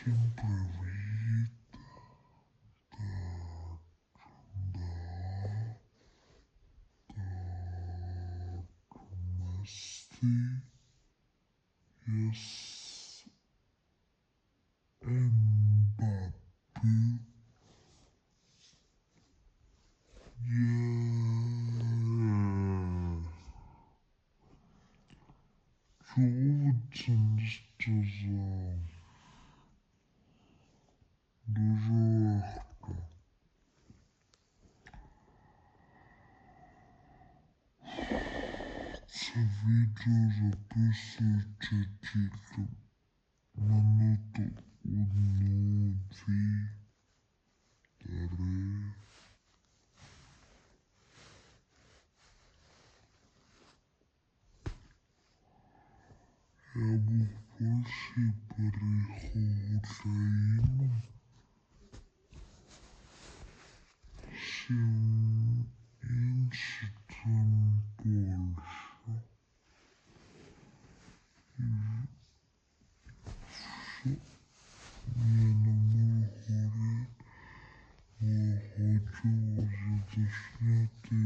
Всем привет! Масти, yes, Mbappé, yeah. Jordan Це відео записується тільки минуту одну, дві, три. Я був в Польщі, переїхав в Україну. Всім інші там Польща. Я не можу хочу затисняти